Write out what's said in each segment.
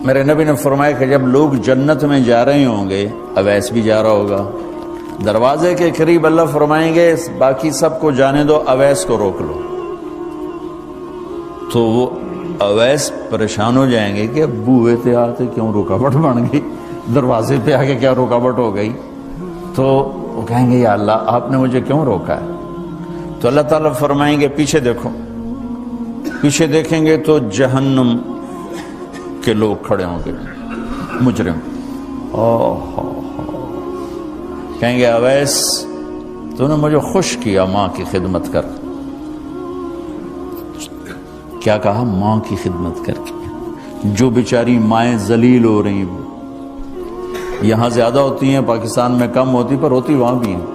میرے نبی نے فرمایا کہ جب لوگ جنت میں جا رہے ہوں گے، اویس بھی جا رہا ہوگا، دروازے کے قریب اللہ فرمائیں گے باقی سب کو جانے دو، اویس کو روک لو۔ تو وہ اویس پریشان ہو جائیں گے کہ اب بوئے تھے آتے کیوں رکاوٹ بن گئی، دروازے پہ آگے کیا رکاوٹ ہو گئی؟ تو وہ کہیں گے یا اللہ آپ نے مجھے کیوں روکا ہے؟ تو اللہ تعالیٰ فرمائیں گے پیچھے دیکھو۔ پیچھے دیکھیں گے تو جہنم کے لوگ کھڑے ہوں گے، مجرم۔ کہیں گے اویس تو نے مجھے خوش کیا ماں کی خدمت کر۔ کیا کہا؟ ماں کی خدمت کر کے۔ جو بیچاری مائیں ذلیل ہو رہی ہیں، یہاں زیادہ ہوتی ہیں، پاکستان میں کم ہوتی، پر ہوتی وہاں بھی ہیں۔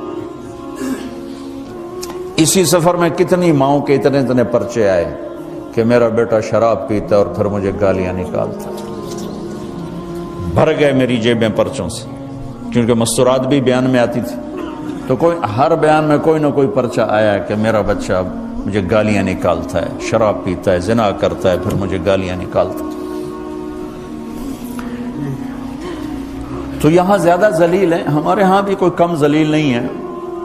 اسی سفر میں کتنی ماؤں کے اتنے اتنے پرچے آئے کہ میرا بیٹا شراب پیتا اور پھر مجھے گالیاں نکالتا۔ بھر گئے میری جیبیں پرچوں سے، کیونکہ مستورات بھی بیان میں آتی تھی، تو ہر بیان میں کوئی نہ کوئی پرچہ آیا کہ میرا بچہ مجھے گالیاں نکالتا ہے، شراب پیتا ہے، زنا کرتا ہے، پھر مجھے گالیاں نکالتا ہے۔ تو یہاں زیادہ ذلیل ہیں، ہمارے ہاں بھی کوئی کم ذلیل نہیں ہے۔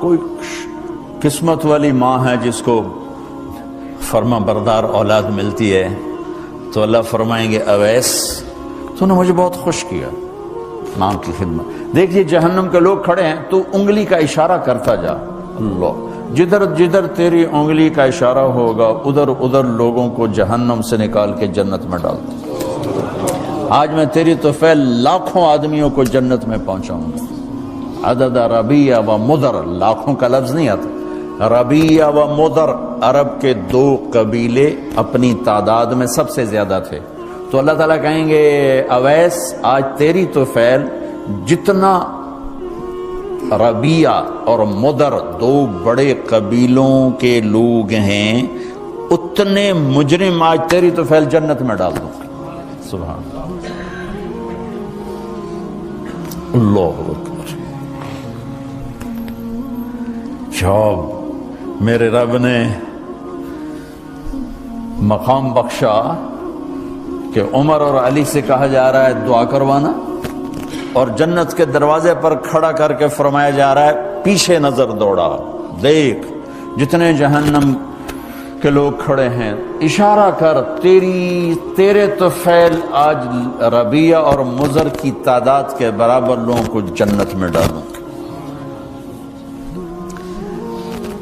کوئی قسمت والی ماں ہے جس کو فرما بردار اولاد ملتی ہے، تو اللہ فرمائیں گے اویس تو نے مجھے بہت خوش کیا ماں کی خدمت۔ دیکھیے جہنم کے لوگ کھڑے ہیں، تو انگلی کا اشارہ کرتا جا، اللہ جدھر جدھر تیری انگلی کا اشارہ ہوگا ادھر ادھر لوگوں کو جہنم سے نکال کے جنت میں ڈال دو۔ آج میں تیری طفیل لاکھوں آدمیوں کو جنت میں پہنچاؤں گا۔ عدد ربیہ و مدر، لاکھوں کا لفظ نہیں آتا، ربیہ و مدر عرب کے دو قبیلے اپنی تعداد میں سب سے زیادہ تھے۔ تو اللہ تعالیٰ کہیں گے اویس آج تیری طفیل جتنا ربیہ اور مدر دو بڑے قبیلوں کے لوگ ہیں، اتنے مجرم آج تیری طفیل جنت میں ڈال دوں۔ سبحان اللہ اکبر۔ جب میرے رب نے مقام بخشا کہ عمر اور علی سے کہا جا رہا ہے دعا کروانا، اور جنت کے دروازے پر کھڑا کر کے فرمایا جا رہا ہے پیچھے نظر دوڑا، دیکھ جتنے جہنم کے لوگ کھڑے ہیں، اشارہ کر تیرے طفیل آج ربیہ اور مضر کی تعداد کے برابر لوگوں کو جنت میں ڈالوں۔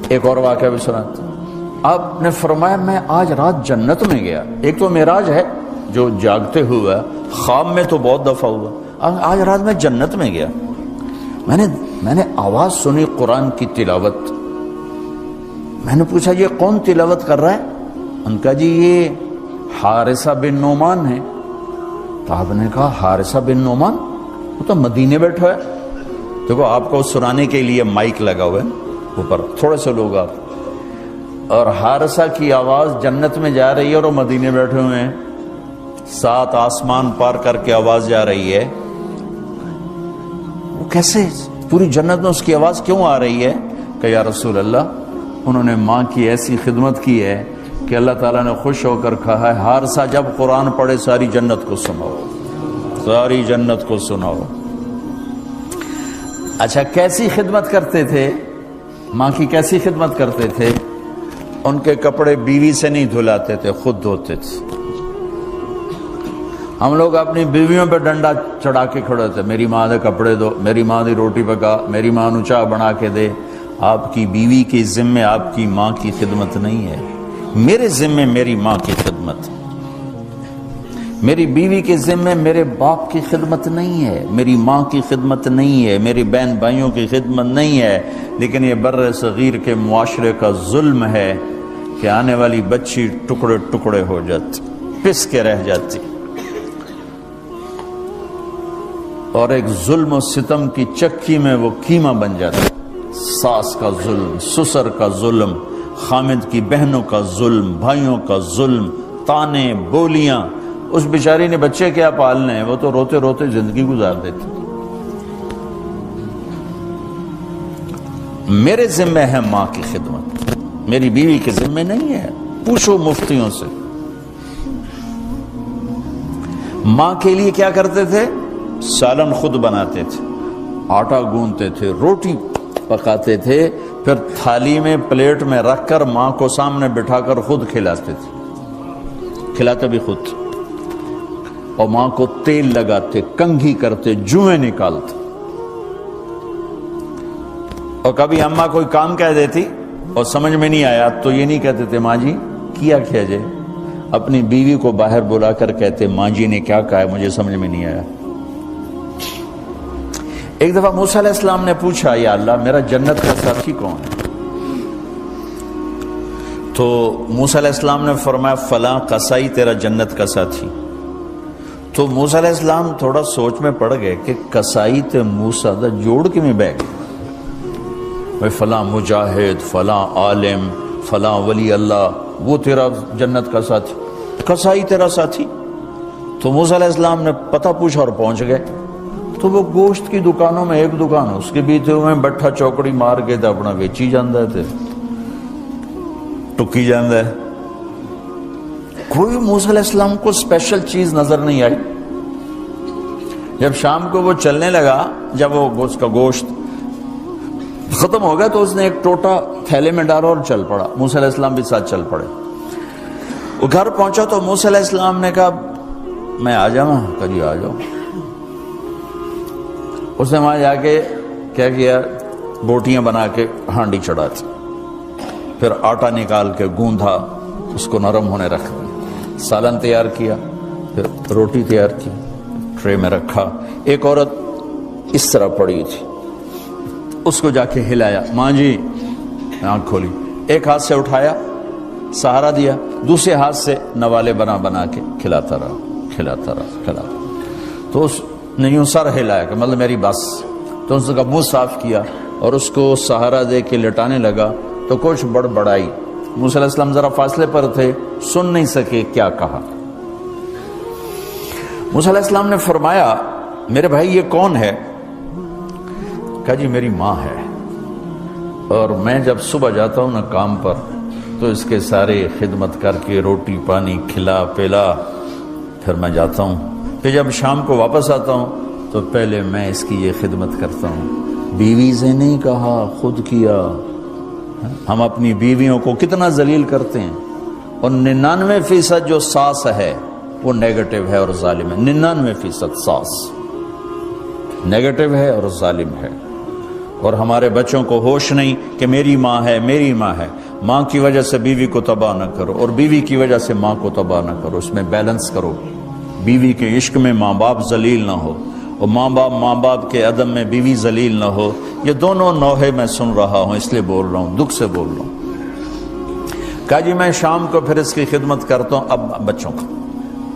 ایک اور واقعہ بھی سناتا ہوں۔ آپ نے فرمایا میں آج رات جنت میں گیا۔ ایک تو معراج ہے جو جاگتے ہوئے، خواب میں تو بہت دفعہ ہوا، آج رات میں جنت میں گیا، میں نے آواز سنی قرآن کی تلاوت۔ میں نے پوچھا یہ کون تلاوت کر رہا ہے؟ ان کا جی یہ حارثہ بن نعمان ہے۔ تو آپ نے کہا حارثہ بن نعمان، وہ تو مدینے بیٹھا ہے۔ دیکھو آپ کو سنانے کے لیے مائک لگا ہوا ہے اوپر، تھوڑے سے لوگ آپ، اور حارثہ کی آواز جنت میں جا رہی ہے اور وہ مدینے بیٹھے ہوئے ہیں، 7 آسمان پار کر کے آواز جا رہی ہے۔ وہ کیسے پوری جنت میں اس کی آواز کیوں آ رہی ہے؟ کہ یا رسول اللہ انہوں نے ماں کی ایسی خدمت کی ہے کہ اللہ تعالیٰ نے خوش ہو کر کہا ہے حارثہ جب قرآن پڑھے ساری جنت کو سناؤ، ساری جنت کو سناؤ۔ اچھا کیسی خدمت کرتے تھے؟ ماں کی کیسی خدمت کرتے تھے؟ ان کے کپڑے بیوی سے نہیں دھلاتے تھے، خود دھوتے تھے۔ ہم لوگ اپنی بیویوں پہ ڈنڈا چڑھا کے کھڑے تھے، میری ماں دے کپڑے دو، میری ماں دی روٹی پکا، میری ماں نو چاہ بنا کے دے۔ آپ کی بیوی کے ذمے آپ کی ماں کی خدمت نہیں ہے، میرے ذمے میری ماں کی خدمت، میری بیوی کے ذمے میرے باپ کی خدمت نہیں ہے، میری ماں کی خدمت نہیں ہے، میری بہن بھائیوں کی خدمت نہیں ہے۔ لیکن یہ بر صغیر کے معاشرے کا ظلم ہے کہ آنے والی بچی ٹکڑے ٹکڑے ہو جاتی، پس کے رہ جاتی، اور ایک ظلم و ستم کی چکی میں وہ قیمہ بن جاتا۔ ساس کا ظلم، سسر کا ظلم، خامد کی بہنوں کا ظلم، بھائیوں کا ظلم، تانے بولیاں۔ اس بیچاری نے بچے کیا پالنے ہیں، وہ تو روتے روتے زندگی گزار دیتی۔ میرے ذمہ ہے ماں کی خدمت، میری بیوی کے ذمہ نہیں ہے۔ پوچھو مفتیوں سے، ماں کے لیے کیا کرتے تھے؟ سالن خود بناتے تھے، آٹا گوندتے تھے، روٹی پکاتے تھے، پھر تھالی میں پلیٹ میں رکھ کر ماں کو سامنے بٹھا کر خود کھلاتے تھے، کھلاتے بھی خود، اور ماں کو تیل لگاتے، کنگھی کرتے، جوئیں نکالتے۔ اور کبھی اماں کوئی کام کہہ دیتی اور سمجھ میں نہیں آیا تو یہ نہیں کہتے تھے ماں جی کیا جائے، اپنی بیوی کو باہر بلا کر کہتے ماں جی نے کیا کہا ہے مجھے سمجھ میں نہیں آیا۔ ایک دفعہ موسیٰ علیہ السلام نے پوچھا یا اللہ میرا جنت کا ساتھی کون ہے؟ تو موسیٰ علیہ السلام نے فرمایا فلاں قصائی تیرا جنت کا ساتھی۔ تو موسیٰ علیہ السلام تھوڑا سوچ میں پڑ گئے کہ قصائی تے موسیٰ دا جوڑ کے میں بہ گئے، فلاں مجاہد، فلاں عالم، فلاں ولی اللہ وہ تیرا جنت کا ساتھی، قصائی تیرا ساتھی۔ تو موسیٰ علیہ السلام نے پتہ پوچھا اور پہنچ گئے۔ تو وہ گوشت کی دکانوں میں ایک دکان اس کے بھی تھے، وہ بٹھا چوکڑی مار کے تو اپنا ویچی جاندہ تھے، ٹکی جاندہ ہے۔ کوئی موسیٰ علیہ السلام کو اسپیشل چیز نظر نہیں آئی۔ جب شام کو وہ چلنے لگا، جب وہ اس کا گوشت ختم ہو گیا تو اس نے ایک ٹوٹا تھیلے میں ڈالا اور چل پڑا، موسیٰ علیہ السلام بھی ساتھ چل پڑے۔ وہ گھر پہنچا تو موسیٰ علیہ السلام نے کہا میں آ جاؤں؟ کہا جی آ جاؤ۔ اس نے وہاں جا کے کیا کیا، بوٹیاں بنا کے ہانڈی چڑھا تھی، پھر آٹا نکال کے گوندھا، اس کو نرم ہونے رکھ دیا، سالن تیار کیا، پھر روٹی تیار کی، ٹرے میں رکھا۔ ایک عورت اس طرح پڑی تھی، اس کو جا کے ہلایا، ماں جی، آنکھ کھولی، ایک ہاتھ سے اٹھایا، سہارا دیا، دوسرے ہاتھ سے نوالے بنا بنا کے کھلاتا رہا، کھلاتا رہا، کھلاتا رہا۔ تو اس نے یوں سر ہلایا کہ مطلب میری بس۔ تو اس کا منہ صاف کیا اور اس کو سہارا دے کے لٹانے لگا تو کچھ بڑبڑائی۔ موسیٰ علیہ السلام ذرا فاصلے پر تھے، سن نہیں سکے کیا کہا۔ موسیٰ علیہ السلام نے فرمایا میرے بھائی یہ کون ہے؟ کہا جی میری ماں ہے، اور میں جب صبح جاتا ہوں نا کام پر تو اس کے سارے خدمت کر کے روٹی پانی کھلا پلا پھر میں جاتا ہوں، پھر جب شام کو واپس آتا ہوں تو پہلے میں اس کی یہ خدمت کرتا ہوں۔ بیوی سے نہیں کہا، خود کیا۔ ہم اپنی بیویوں کو کتنا ذلیل کرتے ہیں، اور 99% جو ساس ہے وہ نیگیٹو ہے اور ظالم ہے۔ 99% ساس نیگیٹو ہے اور ظالم ہے، اور ہمارے بچوں کو ہوش نہیں کہ میری ماں ہے، میری ماں ہے۔ ماں کی وجہ سے بیوی کو تباہ نہ کرو، اور بیوی کی وجہ سے ماں کو تباہ نہ کرو، اس میں بیلنس کرو۔ بیوی کے عشق میں ماں باپ ذلیل نہ ہو، اور ماں باپ کے عدم میں بیوی ذلیل نہ ہو۔ یہ دونوں نوحے میں سن رہا ہوں، اس لیے بول رہا ہوں، دکھ سے بول رہا ہوں۔ کہا جی میں شام کو پھر اس کی خدمت کرتا ہوں، اب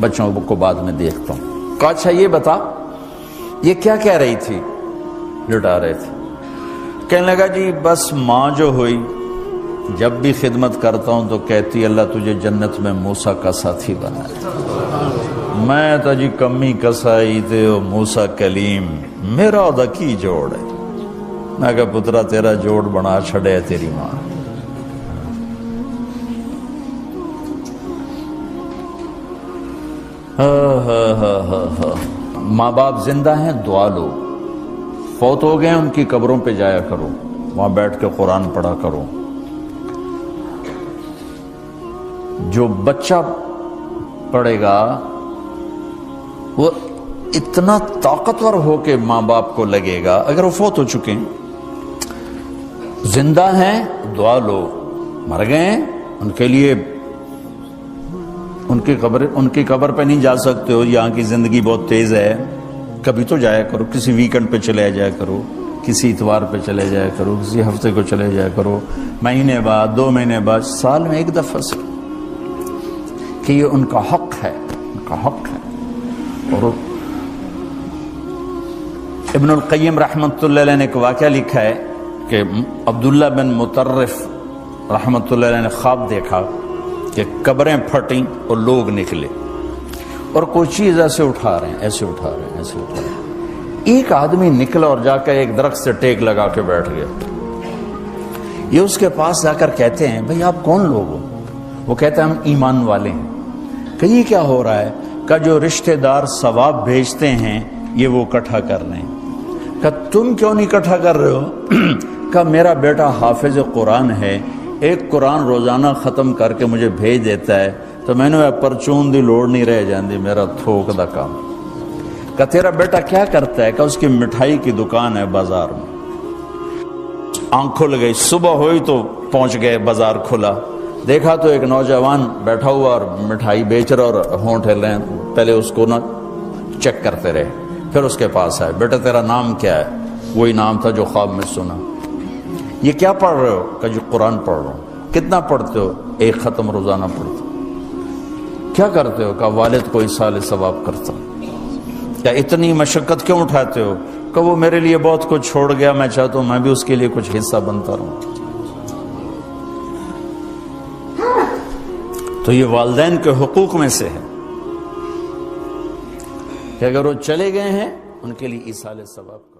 بچوں کو بعد میں دیکھتا ہوں۔ کہا اچھا یہ بتا یہ کیا کہہ رہی تھی؟ لٹا رہے تھے۔ کہنے لگا جی بس ماں جو ہوئی جب بھی خدمت کرتا ہوں تو کہتی اللہ تجھے جنت میں موسیٰ کا ساتھی بنائے۔ میں تو جی کمی کسائی تے موسیٰ کلیم، میرا دا کی جوڑ ہے۔ میں کہا پترا تیرا جوڑ بنا چھڑے تیری ماں۔ ماں باپ زندہ ہیں دعا لو، فوت ہو گئے ان کی قبروں پہ جایا کرو، وہاں بیٹھ کے قرآن پڑھا کرو۔ جو بچہ پڑھے گا وہ اتنا طاقتور ہو کے ماں باپ کو لگے گا، اگر وہ فوت ہو چکے ہیں۔ زندہ ہیں دعا لو، مر گئے ہیں ان کے لیے ان کی قبر پہ نہیں جا سکتے ہو، یہاں کی زندگی بہت تیز ہے، کبھی تو جایا کرو، کسی ویکنڈ پہ چلے جایا کرو، کسی اتوار پہ چلے جایا کرو، کسی ہفتے کو چلے جایا کرو، مہینے بعد 2 مہینے بعد، سال میں ایک دفعہ سے، کہ یہ ان کا حق ہے، ان کا حق ہے۔ اور ابن القیم رحمۃ اللہ علیہ نے ایک واقعہ لکھا ہے کہ عبداللہ بن مطرف رحمۃ اللہ علیہ نے خواب دیکھا کہ قبریں پھٹیں اور لوگ نکلے اور کوئی چیز ایسے اٹھا رہے ہیں، ایسے اٹھا رہے ہیں، ایسے اٹھا رہے ہیں۔ ایک آدمی نکلا اور جا کر ایک درخت سے ٹیک لگا کے بیٹھ گیا۔ یہ اس کے پاس جا کر کہتے ہیں بھئی آپ کون لوگ ہو؟ وہ کہتے ہیں ہم ایمان والے ہیں۔ کہ یہ کیا ہو رہا ہے؟ کہ جو رشتہ دار ثواب بھیجتے ہیں یہ وہ اکٹھا کر لیں۔ کہ تم کیوں نہیں اکٹھا کر رہے ہو؟ کہ میرا بیٹا حافظ قرآن ہے، ایک قرآن روزانہ ختم کر کے مجھے بھیج دیتا ہے، تو میں نے پرچون دی لوڑ نہیں رہ جاندی، میرا تھوک دا کام۔ کہ تیرا بیٹا کیا کرتا ہے؟ کہ اس کی مٹھائی کی دکان ہے بازار میں۔ آنکھ کھل گئی، صبح ہوئی تو پہنچ گئے، بازار کھلا، دیکھا تو ایک نوجوان بیٹھا ہوا اور مٹھائی بیچ رہا اور ہونٹ ہل رہے ہیں۔ پہلے اس کو نہ چیک کرتے رہے، پھر اس کے پاس آئے، بیٹا تیرا نام کیا ہے؟ وہی نام تھا جو خواب میں سنا۔ یہ کیا پڑھ رہے ہو؟ کہ جو قرآن پڑھ رہا ہوں۔ کتنا پڑھتے ہو؟ ایک ختم روزانہ پڑھتے ہو۔ کیا کرتے ہو؟ کہ والد کو ایصال ثواب کرتا ہوں۔ کیا اتنی مشقت کیوں اٹھاتے ہو؟ کہ وہ میرے لیے بہت کچھ چھوڑ گیا، میں چاہتا ہوں میں بھی اس کے لیے کچھ حصہ بنتا رہوں۔ تو یہ والدین کے حقوق میں سے ہے کہ اگر وہ چلے گئے ہیں ان کے لیے ایصال ثواب